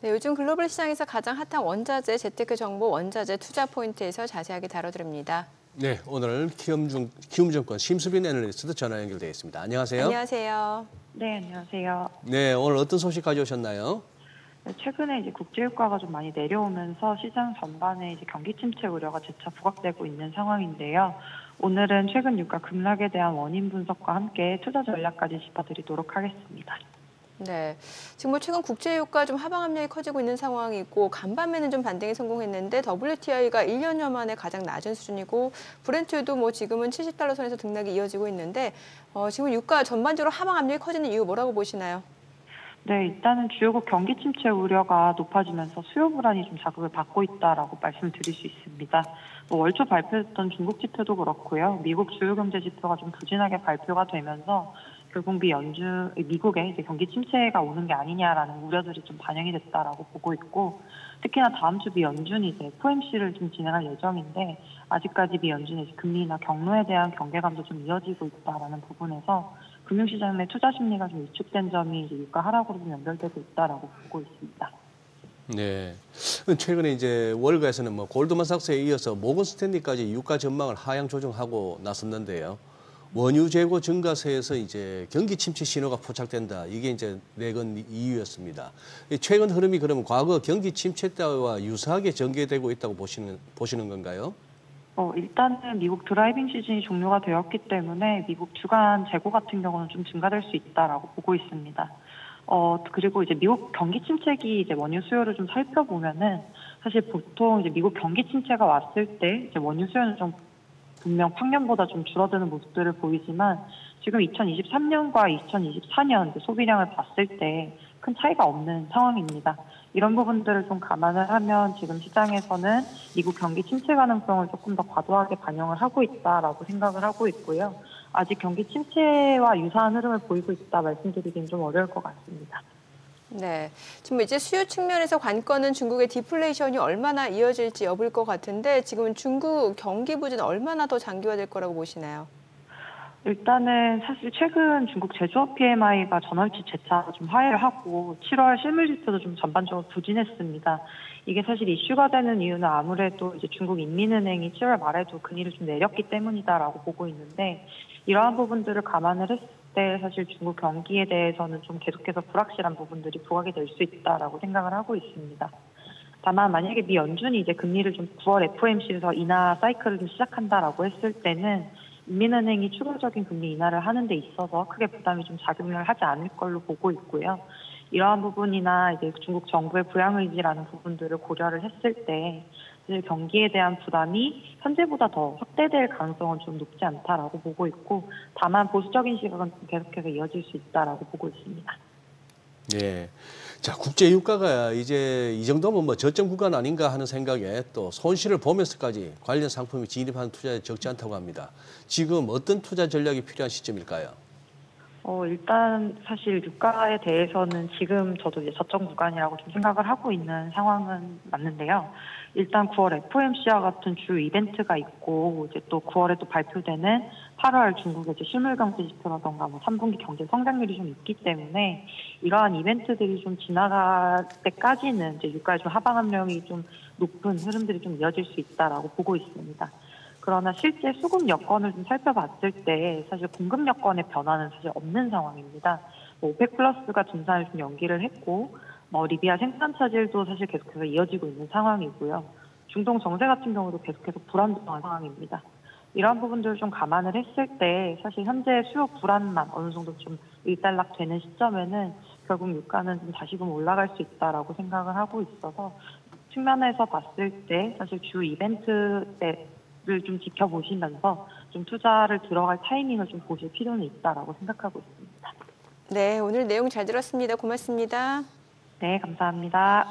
네, 요즘 글로벌 시장에서 가장 핫한 원자재, 재테크 정보, 원자재 투자 포인트에서 자세하게 다뤄드립니다. 네, 오늘 키움증권 심수빈 애널리스트 전화 연결되어 있습니다. 안녕하세요. 안녕하세요. 네, 안녕하세요. 네, 오늘 어떤 소식 가져오셨나요? 네, 최근에 국제유가가 좀 많이 내려오면서 시장 전반에 경기 침체 우려가 재차 부각되고 있는 상황인데요. 오늘은 최근 유가 급락에 대한 원인 분석과 함께 투자 전략까지 짚어드리도록 하겠습니다. 네, 지금 최근 국제유가 좀 하방 압력이 커지고 있는 상황이고 간밤에는 좀 반등에 성공했는데 WTI가 1년여 만에 가장 낮은 수준이고 브렌트유도 지금은 70달러 선에서 등락이 이어지고 있는데 지금 유가 전반적으로 하방 압력이 커지는 이유 뭐라고 보시나요? 네, 일단은 주요국 경기 침체 우려가 높아지면서 수요 불안이 좀 자극을 받고 있다라고 말씀을 드릴 수 있습니다. 월 초 발표했던 중국 지표도 그렇고요. 미국 주요 경제 지표가 좀 부진하게 발표가 되면서 결국 미국의 경기 침체가 오는 게 아니냐라는 우려들이 좀 반영이 됐다라고 보고 있고, 특히나 다음 주 미 연준이 FOMC를 좀 진행할 예정인데 아직까지 미 연준의 금리나 경로에 대한 경계감도 좀 이어지고 있다라는 부분에서 금융시장 내 투자 심리가 좀 위축된 점이 유가 하락으로 좀 연결되고 있다라고 보고 있습니다. 네, 최근에 월가에서는 골드만삭스에 이어서 모건 스탠리까지 유가 전망을 하향 조정하고 나섰는데요. 원유 재고 증가세에서 경기 침체 신호가 포착된다. 이게 내건 이유였습니다. 최근 흐름이 그러면 과거 경기 침체 때와 유사하게 전개되고 있다고 보시는 건가요? 일단은 미국 드라이빙 시즌이 종료가 되었기 때문에 미국 주간 재고 같은 경우는 좀 증가될 수 있다라고 보고 있습니다. 그리고 미국 경기 침체기 원유 수요를 좀 살펴보면은 사실 보통 미국 경기 침체가 왔을 때 원유 수요는 좀 분명 평년보다 좀 줄어드는 모습들을 보이지만 지금 2023년과 2024년 소비량을 봤을 때 큰 차이가 없는 상황입니다. 이런 부분들을 좀 감안을 하면 지금 시장에서는 미국 경기 침체 가능성을 조금 더 과도하게 반영을 하고 있다라고 생각을 하고 있고요. 아직 경기 침체와 유사한 흐름을 보이고 있다 말씀드리기는 좀 어려울 것 같습니다. 네, 지금 수요 측면에서 관건은 중국의 디플레이션이 얼마나 이어질지 여부일 것 같은데 지금은 중국 경기 부진 얼마나 더 장기화될 거라고 보시나요? 일단은 사실 최근 중국 제조업 PMI가 전월치 재차 좀 하회를 하고 7월 실물 지표도 좀 전반적으로 부진했습니다. 이게 사실 이슈가 되는 이유는 아무래도 중국 인민은행이 7월 말에도 금리를 좀 내렸기 때문이다라고 보고 있는데 이러한 부분들을 감안을 했을 때 사실 중국 경기에 대해서는 좀 계속해서 불확실한 부분들이 부각이 될 수 있다라고 생각을 하고 있습니다. 다만 만약에 미 연준이 금리를 좀 9월 FOMC에서 인하 사이클을 좀 시작한다라고 했을 때는 인민은행이 추가적인 금리 인하를 하는 데 있어서 크게 부담이 좀 작용을 하지 않을 걸로 보고 있고요. 이러한 부분이나 중국 정부의 부양의지라는 부분들을 고려를 했을 때 경기에 대한 부담이 현재보다 더 확대될 가능성은 좀 높지 않다라고 보고 있고, 다만 보수적인 시각은 계속해서 이어질 수 있다라고 보고 있습니다. 네. 자, 국제 유가가 이제 이 정도면 저점 구간 아닌가 하는 생각에 또 손실을 보면서까지 관련 상품에 진입하는 투자에 적지 않다고 합니다. 지금 어떤 투자 전략이 필요한 시점일까요? 일단 사실 유가에 대해서는 지금 저도 저점 구간이라고 좀 생각을 하고 있는 상황은 맞는데요. 일단 9월 FOMC와 같은 주 이벤트가 있고 또 9월에 또 발표되는 8월 중국의 실물 경제 지표라던가 3분기 경제 성장률이 좀 있기 때문에 이러한 이벤트들이 좀 지나갈 때까지는 유가의 좀 하방 압력이 좀 높은 흐름들이 좀 이어질 수 있다라고 보고 있습니다. 그러나 실제 수급 여건을 좀 살펴봤을 때 사실 공급 여건의 변화는 사실 없는 상황입니다. 오펙 플러스가 증산을 좀 연기를 했고 리비아 생산 차질도 사실 계속해서 이어지고 있는 상황이고요. 중동 정세 같은 경우도 계속해서 불안정한 상황입니다. 이러한 부분들을 좀 감안을 했을 때 사실 현재 수요 불안만 어느 정도 좀 일단락되는 시점에는 결국 유가는 좀 다시금 올라갈 수 있다라고 생각을 하고 있어서 측면에서 봤을 때 사실 주 이벤트 때를 좀 지켜보시면서 좀 투자를 들어갈 타이밍을 좀 보실 필요는 있다라고 생각하고 있습니다. 네, 오늘 내용 잘 들었습니다. 고맙습니다. 네, 감사합니다.